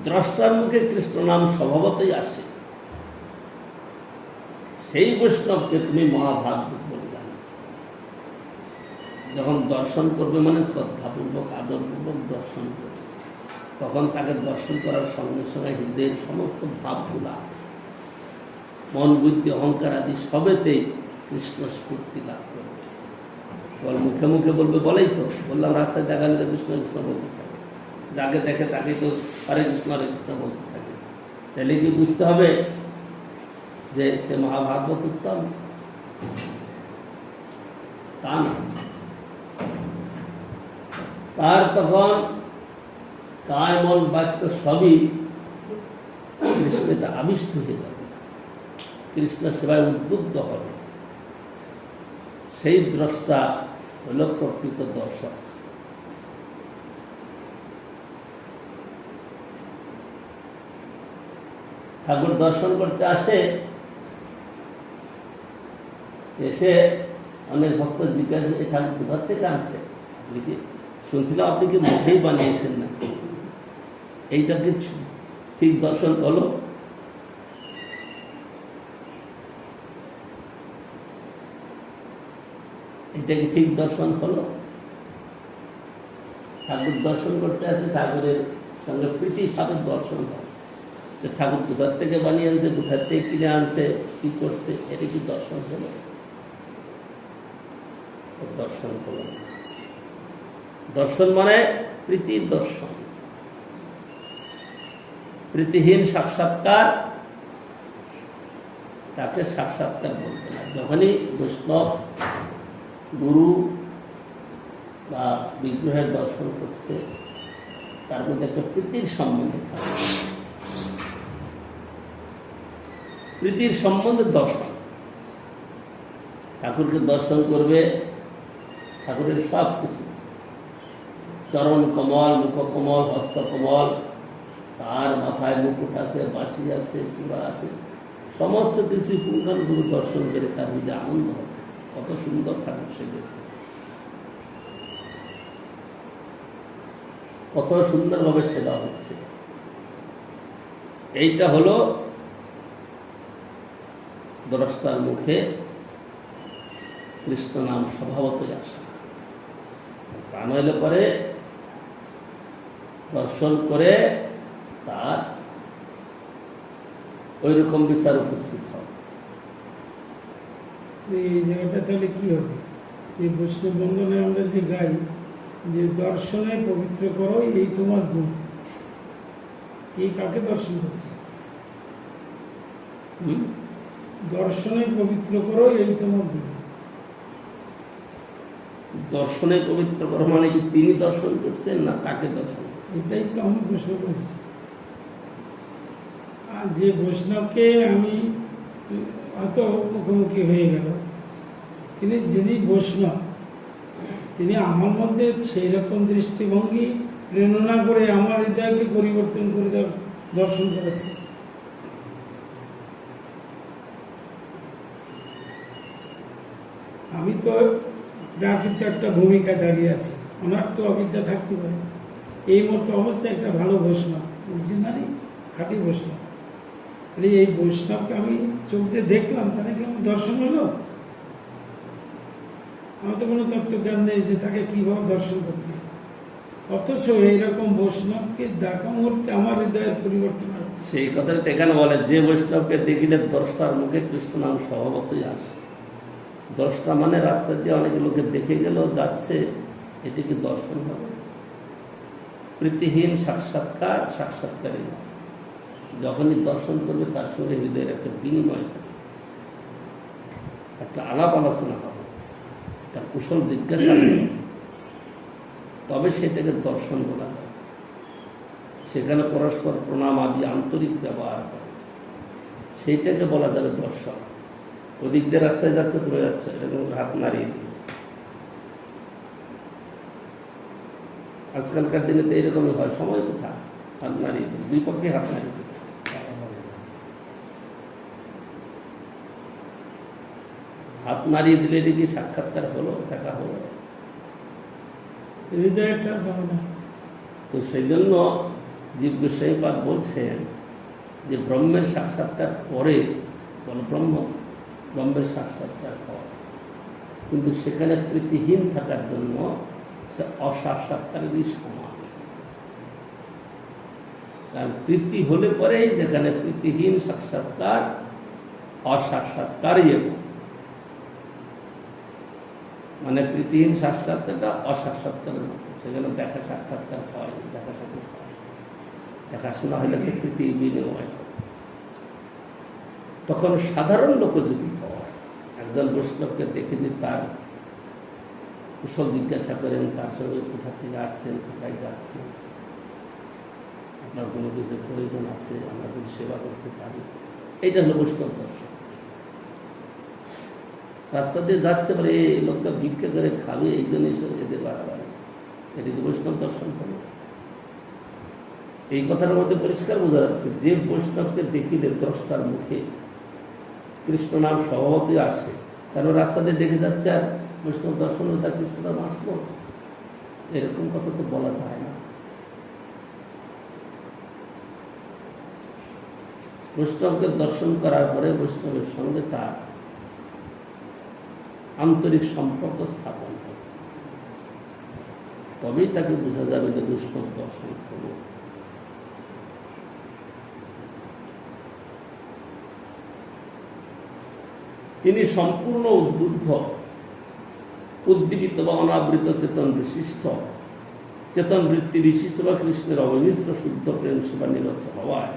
দ্রষ্টার মুখে কৃষ্ণ নাম স্বভাবতই আসে, সেই বৈষ্ণবকে তুমি মহাভাগ্য বলবে। যখন দর্শন করবে মানে শ্রদ্ধাপূর্বক আদরপূর্বক দর্শন করবে, তখন তাকে দর্শন করার সঙ্গে সঙ্গে হৃদয়ের সমস্ত ভাবগুলা, মন বুদ্ধি অহংকার আদি সবেতেই কৃষ্ণ স্ফূর্তি লাভ করবে। বল মুখে মুখে বলবে, বলেই তো বললাম, রাস্তায় দেখা গেলে কৃষ্ণ কৃষ্ণ বলতে থাকে, যাকে দেখে তাকে তো হরে কৃষ্ণ বলতে থাকে। তাহলে কি বুঝতে হবে যে সে মহাভাগবত উত্তম? তা না, তার তখন কায় মন বাক্য সবই কৃষ্ণেতে আবিষ্ট হয়ে যাবে, কৃষ্ণ সেবায় উদ্বুদ্ধ হবে। সেই দ্রষ্টা হল প্রকৃত দর্শক। ঠাকুর দর্শন করতে আসে, এসে অনেক ভক্ত জিজ্ঞাসা, এই ঠাকুর কোথার থেকে আনছে? শুনছিলাম আপনি কি মুখেই বানিয়েছেন না, এইটা কি ঠিক দর্শন হলো? এটা কি ঠিক দর্শন হলো? ঠাকুর দর্শন করতে আসে, ঠাকুরের সঙ্গে প্রীতি ভাবে দর্শন হয়। ঠাকুর কোথার থেকে বানিয়ে আনছে, কোথার থেকে কিনে আনছে, কি করছে, এটা কি দর্শন হলো? দর্শন হলো। দর্শন মানে প্রীতির দর্শন। প্রীতিহীন সাক্ষাৎকার তাকে সাক্ষাৎকার বলতে না। যখনই বৈষ্ণব গুরু বা বিগ্রহের দর্শন করছে, তার মধ্যে একটা প্রীতির সম্বন্ধে থাকে, প্রীতির সম্বন্ধে দর্শন। ঠাকুরকে দর্শন করবে, ঠাকুরের সব কিছু, চরণ কমল, মুখ কমল, হস্ত কমল, তার মাথায় মুকুট আছে, বাঁশি আছে, চূড়া আছে, সমস্ত কিছু পুঙ্খানুপুঙ্খ দর্শন করে তার মধ্যে আনন্দ হবে। কত সুন্দর ঠাকুর সেজেছে, কত সুন্দরভাবে সেবা হচ্ছে। এইটা হলো দ্রষ্টার মুখে কৃষ্ণ নাম স্বভাবতই আসা। তা নইলে পরে দর্শন করে তার ওই রকম বিচার উপস্থিত হবে। এই জায়গাটা তাহলে কি হবে? এই বৈষ্ণব বন্ধনে আমরা যে গাই যে দর্শনে পবিত্র করো এই তোমার গুণ, এই কাকে দর্শন করছে? দর্শনে পবিত্র করো এই তোমার গুণ। দর্শনে পবিত্র করো মানে কি তিনি দর্শন করছেন না তাকে দর্শন? এটাই তো আমি প্রশ্ন করছি। আর যে বৈষ্ণবকে আমি হয়তো মুখোমুখি হয়ে গেল, তিনি যিনি বৈষ্ণব তিনি আমার মধ্যে সেই রকম দৃষ্টিভঙ্গি প্রেরণা করে আমার হৃদয়কে পরিবর্তন করে দর্শন করেছে। আমি তো প্রাকৃত একটা ভূমিকা দাঁড়িয়ে আছি, ওনার তো অবিদ্যা থাকতে পারে। এই মতো অবস্থায় একটা ভালো বৈষ্ণব, অরিজিনালি খাঁটি বৈষ্ণব, এই বৈষ্ণবকে আমি চোখ দিয়ে দেখলাম, তাহলে কি আমার দর্শন হলো? আমার তো কোনো তত্ত্বজ্ঞান নেই যে তাকে কিভাবে দর্শন করতে, অথচ এইরকম বৈষ্ণবকে দেখা মুহূর্তে আমার হৃদয়ের পরিবর্তন হয়। সেই কথাটা এখানে বলে, যে বৈষ্ণবকে দেখিলে দ্রষ্টার মুখে কৃষ্ণ নাম স্বভাবতই আসে। দ্রষ্টা মানে রাস্তা দিয়ে অনেক লোকে দেখে গেল যাচ্ছে, এটি কি দর্শন হবে? প্রীতিহীন সাক্ষাৎকার সাক্ষাৎকারী না। যখনই দর্শন করবে তার সঙ্গে হৃদয়ের একটা বিনিময় হবে, একটা আলাপ আলোচনা হবে, একটা কুশল জিজ্ঞাসা হবে, তবে সেটাকে দর্শন বলা হয়। সেখানে পরস্পর প্রণাম আদি আন্তরিক ব্যবহার করে, সেইটাকে বলা যাবে দর্শন। ওদিক দিয়ে রাস্তায় যাচ্ছে, তুমি যাচ্ছে, এরকম হাত নাড়িয়ে দিই। আজকালকার দিনে তো এইরকমই হয়, সময় কোথায় হাত নাড়িয়ে দিই, দুই পক্ষে হাত নাড়িয়ে দিই। হাত নাড়িয়ে দিলে দেখি সাক্ষাৎকার হলো, দেখা হলো, হৃদয়টা যাবে না। তো সেই জন্য জীব গোস্বামীপাদ বলছেন যে ব্রহ্মের সাক্ষাৎকার পরে বলো ব্রহ্মের সাক্ষাৎকার পর, কিন্তু সেখানে প্রীতিহীন থাকার জন্য সে অসাক্ষাৎকারেরই সমান। কারণ প্রীতি হলে পরেই যেখানে প্রীতিহীন সাক্ষাৎকার অসাক্ষাৎকারই এবং মানে প্রীতিহীন সাক্ষাৎকারটা অসাক্ষাৎকারের মতো, সেখানে দেখা সাক্ষাৎকার হয়, দেখা সাক্ষাৎ হয়, দেখাশোনা হলে তো প্রীতি বিনিময় হয়। তখন সাধারণ লোক যদি হয়, একজন বৈষ্ণবকে দেখে যে তার কুশল জিজ্ঞাসা করেন, তার সঙ্গে কোথা থেকে আসছেন, কোথায় যাচ্ছেন, আপনার কোনো কিছু প্রয়োজন আছে, আমরা যদি সেবা করতে পারি, এইটা হলো বৈষ্ণব দর্শন। রাস্তা দিয়ে যাচ্ছে বলে এই লোকটা ভিক্ষা করে খাবে, এই জন্যই এদের বাড়াবাড়ি, এটি কি বৈষ্ণব দর্শন করে? এই কথার মধ্যে পরিষ্কার বোঝা যাচ্ছে যে বৈষ্ণবকে দেখিলে দ্রষ্টার মুখে কৃষ্ণ নাম স্বভাবতই আসে। কেন রাস্তা দিয়ে দেখে যাচ্ছে আর বৈষ্ণব দর্শন তার কৃষ্ণ নাম আসলো, এরকম কথা তো বলা যায় না। বৈষ্ণবকে দর্শন করার পরে বৈষ্ণবের সঙ্গে তার আন্তরিক সম্পর্ক স্থাপন হবে, তবেই তাকে বোঝা যাবে যে বৈষ্ণব দর্শন হল। তিনি সম্পূর্ণ উদ্বুদ্ধ, উদ্দীপিত বা অনাবৃত চেতন বিশিষ্ট, চেতন বৃত্তি বিশিষ্ট বা কৃষ্ণের অবিমিশ্র শুদ্ধ প্রেম সেবা নিরত হওয়ায়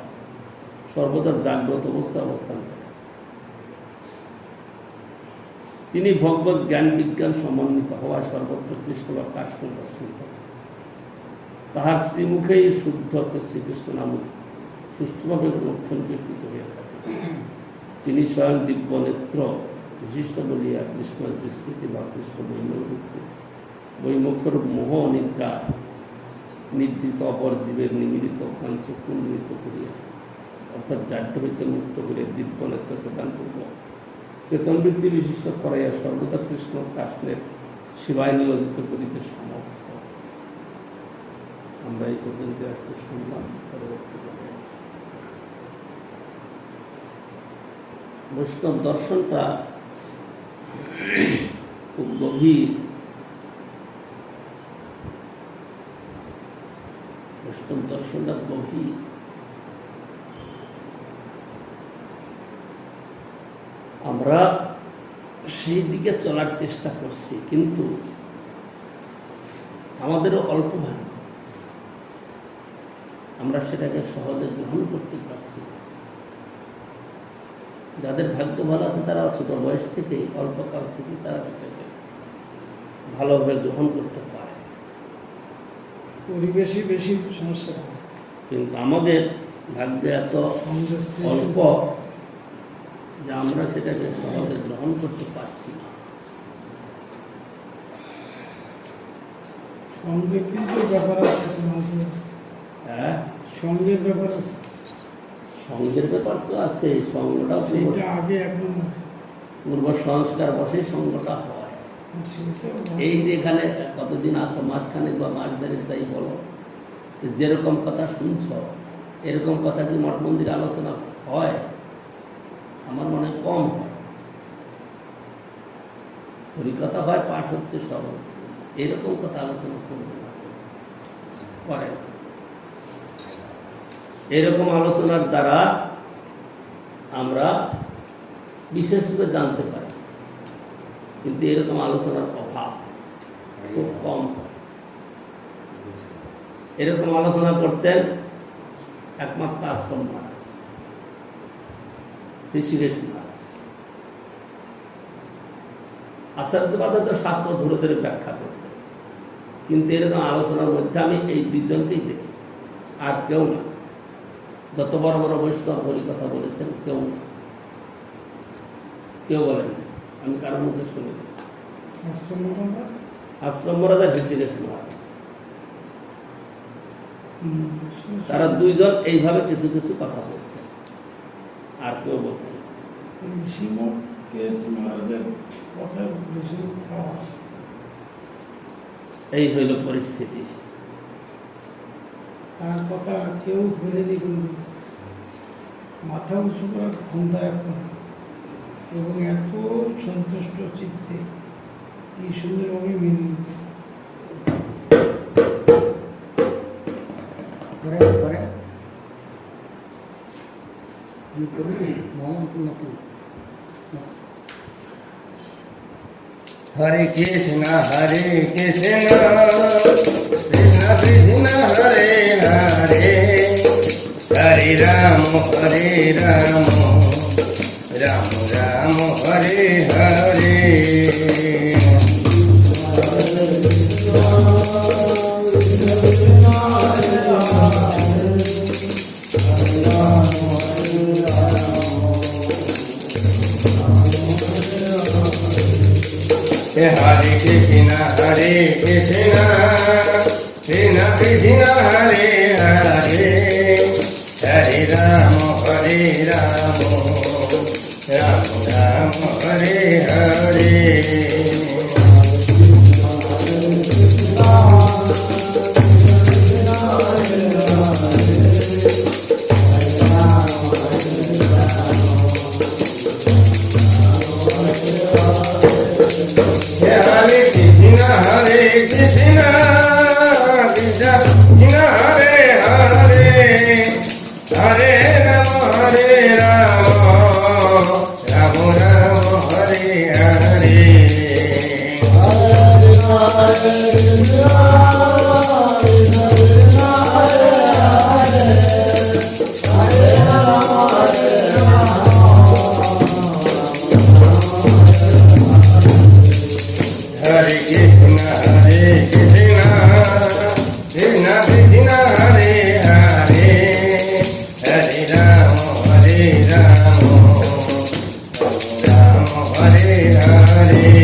সর্বদা জাগ্রত অবস্থায় অবস্থান করে। তিনি ভগবত জ্ঞান বিজ্ঞান সমন্বিত হওয়ায় সর্বত্র কৃষ্ণ বা কাষ্ঠ দর্শন করেন। তাহার শ্রীমুখেই শুদ্ধ শ্রীকৃষ্ণ নাম সুষ্ঠুভাবে লক্ষণকীর্তিত হয়ে থাকে। তিনি স্বয়ং দিব্য নেত্র বিশিষ্ট বলিয়া কৃষ্ণের বিস্তৃতি বা কৃষ্ণ বৈমুখর মোহ নিদ্রা নিদ্রিত অপর জীবের নিমিলিত কাঞ্চক উন্নীত করিয়া, অর্থাৎ জাড্য হইতে মুক্ত করিয়া দিব্য নেত্র প্রদান করব, চেতন বৃত্তি বিশিষ্ট করাইয়া সর্বদা কৃষ্ণ কাষ্ণের সেবায় নিয়োজিত করিতে সমর্থ। আমরা এই পর্যন্ত আজকে শুনলাম। বৈষ্ণব দর্শনটা খুব গভীর। বৈষ্ণব দর্শনটা গভীর। আমরা সেই দিকে চলার চেষ্টা করছি, কিন্তু আমাদেরও অল্প ভাগ্য, আমরা সেটাকে সহজে গ্রহণ করতে পারছি। যাদের ভাগ্য ভালো আছে তারা ছোট বয়স থেকে অল্পকাল থেকে তারা সেটাকে ভালোভাবে গ্রহণ করতে পারে। পরিবেশই বেশি সমস্যা, কিন্তু আমাদের ভাগ্যে এত অল্প যে আমরা সেটাকে সহজে গ্রহণ করতে পারছি না। সঙ্গে কিন্তু ব্যাপার আছে সমাজে। হ্যাঁ, সঙ্গের ব্যাপার আছে, সঙ্গের ব্যাপার তো আছে, সঙ্গটাও সেইটা আগে এখন পূর্ব সংস্কার বসে সঙ্গটা হয়। এই যে এখানে কতদিন আসো, মাঝখানে বা মাস ধরে তাই বলো, তো যেরকম কথা শুনছ এরকম কথা কি মঠ মন্দির আলোচনা হয়? আমার মনে হয় কম হয়। হরিকথা হয়, পাঠ হচ্ছে, সব হচ্ছে, এরকম কথা আলোচনা করবে না, করে না। এরকম আলোচনার দ্বারা আমরা বিশেষভাবে জানতে পারি, কিন্তু এরকম আলোচনার অভাব খুব কম হয়। এরকম আলোচনা করতেন একমাত্র আশ্রম মহারাজ, ঋষিকেশ মহারাজ। আচার্যবাদ তো শাস্ত্র ধরে ধরে ব্যাখ্যা করতেন, কিন্তু এরকম আলোচনার মধ্যে আমি এই দুজনকেই দেখি, আর কেউ না। যত বড় বড় বৈষ্ণব হরি কথা বলেছেন কেউ না, কেউ বলেন না, আমি কারোর মুখে শুনি। আশ্রম মহারাজ, ঋষিকেশ মহারাজ, তারা দুইজন এইভাবে কিছু কিছু কথা বলছেন, আর কেউ বলতেন না। এই হইল পরিস্থিতি। তার কথা কেউ বলে দেখুন, মাথা উঁচু করার ক্ষমতা এখন, এবং এত সন্তুষ্ট চিত্তে এই সুন্দরভাবে মেনে নিতে। हरे कृष्ण कृष्ण कृष्ण हरे हरे, हरे राम राम राम हरे हरे। हरे कृष्ण कृष्ण कृष्ण हरे हरे, हरे राम राम राम हरे हरे। हरे कृष्ण कृष्ण कृष्ण हरे हरे, हरे राम राम राम हरे हरे। हरे कृष्ण कृष्ण कृष्ण हरे हरे, हरे राम राम हरे हरे। हरे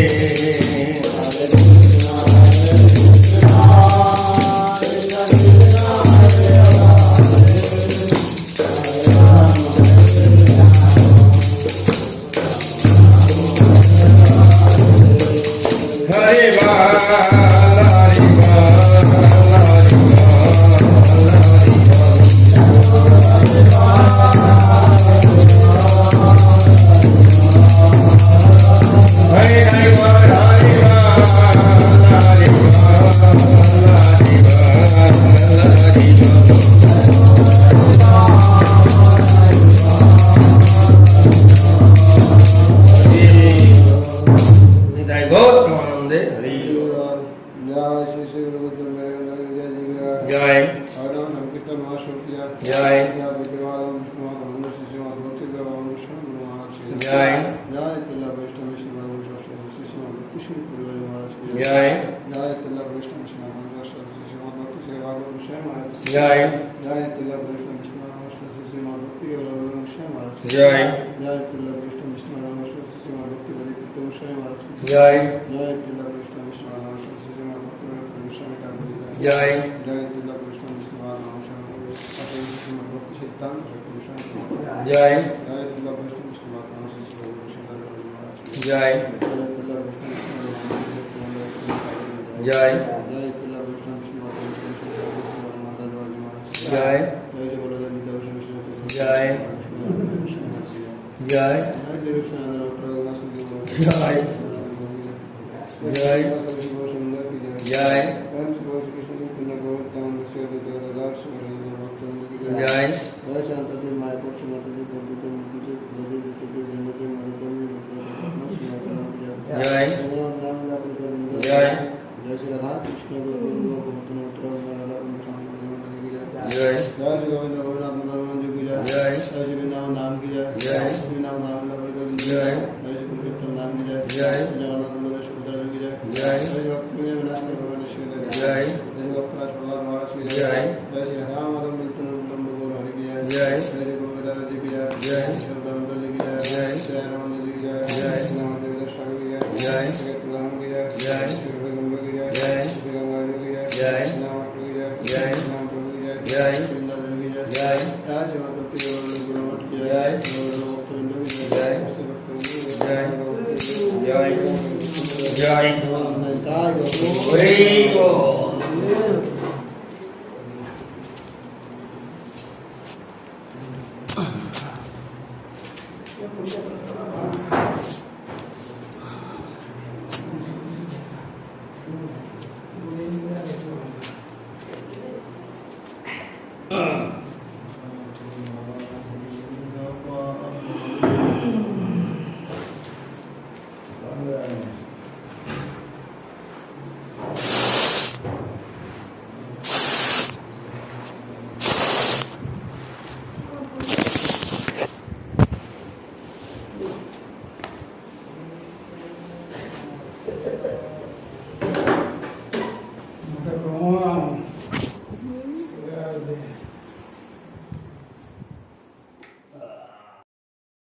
जय जय जय जय जय जय জয় জয় তিলা কৃষ্ণ বিষ্ণু নমস্কার শ্রী গোস্বামী ঠাকুর জয় জয় তিলা কৃষ্ণ বিষ্ণু নমস্কার ভক্তি সিদ্ধান্ত জয় জয় তিলা কৃষ্ণ বিষ্ণু নমস্কার শ্রী গোস্বামী জয় জয় জয় তিলা কৃষ্ণ বিষ্ণু জয় জয় বলদেব তিলা কৃষ্ণ বিষ্ণু জয় জয় জয় জয় জয় জয় জয় জয় জয় জয় জয় জয় হরি বল।